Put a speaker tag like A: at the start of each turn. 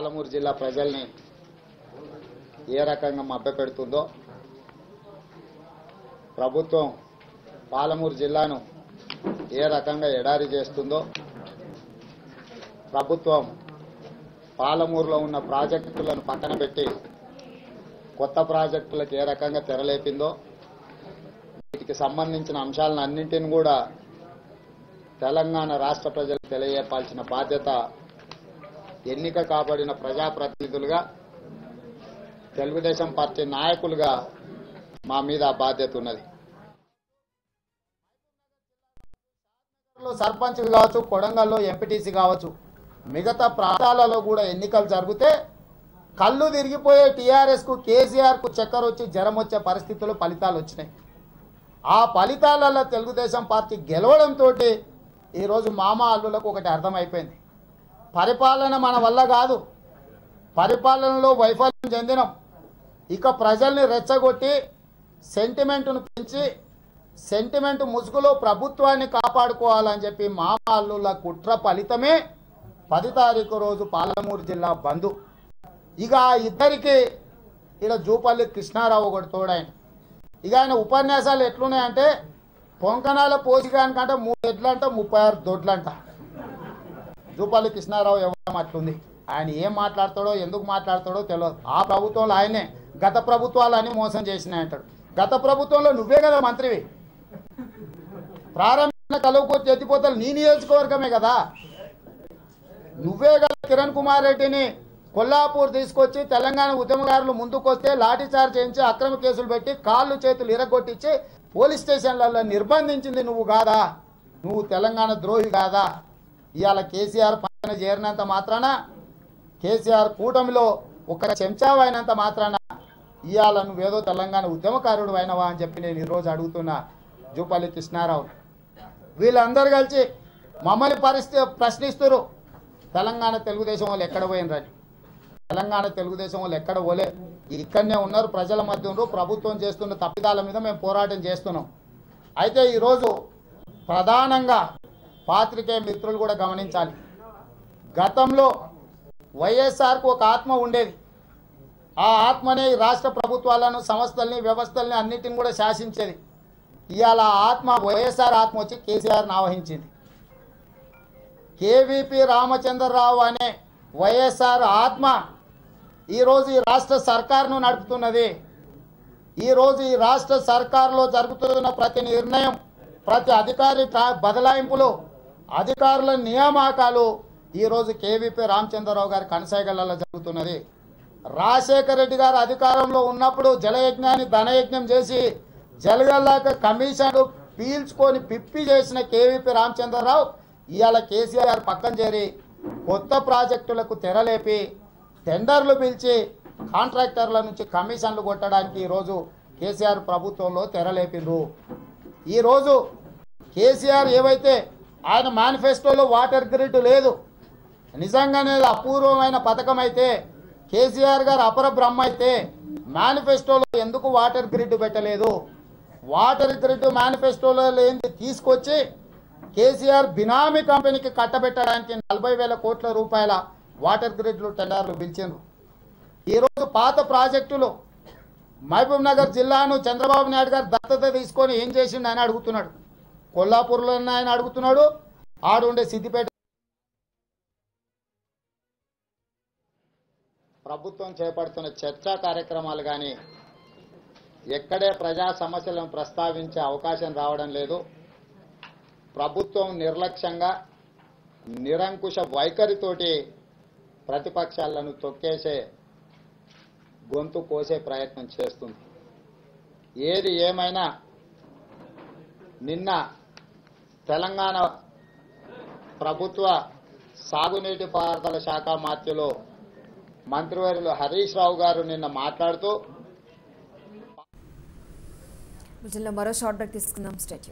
A: పాలమూరు జిల్లా ప్రజల్ని ఏ రకంగా మభ్యపెడుతుందో, ప్రభుత్వం పాలమూరు జిల్లాను ఏ రకంగా ఎడారి చేస్తుందో, ప్రభుత్వం పాలమూరులో ఉన్న ప్రాజెక్టులను పక్కన పెట్టి కొత్త ప్రాజెక్టులకు ఏ రకంగా తెరలేపిందో, వీటికి సంబంధించిన అంశాలన్నింటినీ కూడా తెలంగాణ రాష్ట్ర ప్రజలకు తెలియజేయాల్సిన బాధ్యత ఎన్నిక కాబడిన ప్రజాప్రతినిధులుగా, తెలుగుదేశం పార్టీ నాయకులుగా మా మీద ఆ బాధ్యత ఉన్నది. సర్పంచ్ కావచ్చు, కొడంగల్లో ఎంపీటీసీ కావచ్చు, మిగతా ప్రాంతాలలో కూడా ఎన్నికలు జరిగితే కళ్ళు తిరిగిపోయే టీఆర్ఎస్కు, కేసీఆర్కు చక్కెర వచ్చి జ్వరం వచ్చే పరిస్థితుల్లో ఫలితాలు వచ్చినాయి. ఆ ఫలితాలలో తెలుగుదేశం పార్టీ గెలవడంతో ఈరోజు మామ అల్లులకు ఒకటి అర్థమైపోయింది. పరిపాలన మన వల్ల కాదు, పరిపాలనలో వైఫల్యం చెందినం. ఇక ప్రజల్ని రెచ్చగొట్టి సెంటిమెంటును పెంచి సెంటిమెంట్ ముసుగులో ప్రభుత్వాన్ని కాపాడుకోవాలని చెప్పి మామ అల్లుల కుట్ర ఫలితమే 10 తారీఖు రోజు పాలమూరు జిల్లా బంద్. ఇక ఇద్దరికి ఇక్కడ జూపల్లి కృష్ణారావు ఒకటి తోడాయన. ఇక ఆయన ఉపన్యాసాలు ఎట్లున్నాయంటే పొంకనాల పోసిగానికంటే 3 ఎడ్లంట 36 దొడ్లంట. జూపల్లి కృష్ణారావు ఎవరం అట్లుంది. ఆయన ఏం మాట్లాడతాడో, ఎందుకు మాట్లాడతాడో తెలియదు. ఆ ప్రభుత్వంలో ఆయనే గత ప్రభుత్వాలని మోసం చేసినాయంటాడు. గత ప్రభుత్వంలో నువ్వే కదా మంత్రివి. ప్రారంభించిన కలువకూర్తి ఎత్తిపోతలు నీ నియోజకవర్గమే కదా. నువ్వే కదా కిరణ్ కుమార్ రెడ్డిని కొల్లాపూర్ తీసుకొచ్చి తెలంగాణ ఉద్యమకారులు ముందుకొస్తే లాఠీచార్జ్ చేయించి అక్రమ కేసులు పెట్టి కాళ్ళు చేతులు ఇరగొట్టించి పోలీస్ స్టేషన్లలో నిర్బంధించింది నువ్వు కాదా? నువ్వు తెలంగాణ ద్రోహి కాదా? ఇవాళ కేసీఆర్ పక్కన చేరినంత మాత్రాన, కేసీఆర్ కూటమిలో ఒక చెంచావైనంత మాత్రాన ఇవాళ నువ్వేదో తెలంగాణ ఉద్యమకారుడు అయినవా అని చెప్పి నేను ఈరోజు అడుగుతున్నా జూపల్లి కృష్ణారావు. వీళ్ళందరూ కలిసి మమ్మల్ని ప్రశ్నిస్తున్నారు, తెలంగాణ తెలుగుదేశం వాళ్ళు ఎక్కడ పోయినరని. తెలంగాణ తెలుగుదేశం వాళ్ళు ఎక్కడ పోలే, ఇక్కడనే ఉన్నారు, ప్రజల మధ్య ఉన్నారు. ప్రభుత్వం చేస్తున్న తప్పిదాల మీద మేము పోరాటం చేస్తున్నాం. అయితే ఈరోజు ప్రధానంగా పాత్రికేయ మిత్రులు కూడా గమనించాలి. గతంలో వైఎస్ఆర్కు ఒక ఆత్మ ఉండేది. ఆ ఆత్మనే రాష్ట్ర ప్రభుత్వాలను, సంస్థల్ని, వ్యవస్థల్ని అన్నిటిని కూడా శాసించేది. ఇవాళ ఆత్మ, వైఎస్ఆర్ ఆత్మ వచ్చి కేసీఆర్ని ఆవహించింది. కేవీపీ రామచంద్రరావు అనే వైఎస్ఆర్ ఆత్మ ఈరోజు ఈ రాష్ట్ర సర్కారును నడుపుతున్నది. ఈరోజు ఈ రాష్ట్ర సర్కారులో జరుగుతున్న ప్రతి నిర్ణయం, ప్రతి అధికారి బదలాయింపులు, అధికారుల నియామకాలు ఈరోజు కేవీపీ రామచంద్రరావు గారి కనసాగలలో జరుగుతున్నది. రాజశేఖర రెడ్డి గారు అధికారంలో ఉన్నప్పుడు జలయజ్ఞాన్ని ధనయజ్ఞం చేసి జలగల్లాక కమిషన్ పీల్చుకొని పిప్పి చేసిన కేవీపీ రామచంద్రరావు ఇవాళ కేసీఆర్ పక్కన చేరి కొత్త ప్రాజెక్టులకు తెరలేపి టెండర్లు పిలిచి కాంట్రాక్టర్ల నుంచి కమిషన్లు కొట్టడానికి ఈరోజు కేసీఆర్ ప్రభుత్వంలో తెరలేపిండ్రు. ఈరోజు కేసీఆర్ ఏవైతే ఆయన మేనిఫెస్టోలో వాటర్ గ్రిడ్ లేదు, నిజంగానే అపూర్వమైన పథకం అయితే, కేసీఆర్ గారు అపర బ్రహ్మ అయితే మేనిఫెస్టోలో ఎందుకు వాటర్ గ్రిడ్ పెట్టలేదు? వాటర్ గ్రిడ్ మేనిఫెస్టోలో లేని తీసుకొచ్చి కేసీఆర్ బినామీ కంపెనీకి కట్టబెట్టడానికి 40,000 కోట్ల రూపాయల వాటర్ గ్రిడ్లు టెండర్లు పిలిచిండ్రు. ఈరోజు పాత ప్రాజెక్టులు మహబూబ్ నగర్ జిల్లాను చంద్రబాబు నాయుడు గారు దత్తత తీసుకొని ఏం చేసిండు ఆయన అడుగుతున్నాడు. కొల్లాపూర్లో ఆయన అడుగుతున్నాడు, ఆడుండే సిద్దిపేట. ప్రభుత్వం చేపడుతున్న చర్చా కార్యక్రమాలు కానీ ఎక్కడే ప్రజా సమస్యలను ప్రస్తావించే అవకాశం రావడం లేదు. ప్రభుత్వం నిర్లక్ష్యంగా, నిరంకుశ వైఖరితోటి ప్రతిపక్షాలను తొక్కేసే, గొంతు కోసే ప్రయత్నం చేస్తుంది. ఏది ఏమైనా నిన్న తెలంగాణ ప్రభుత్వ సాగునీటి పారుదల శాఖ మాత్యులు మంత్రివర్యులు హరీష్ రావు గారు నిన్న మాట్లాడుతూ
B: జిల్లా మరో షార్ట్ బ్రేక్ తీసుకుందాం. స్టేట్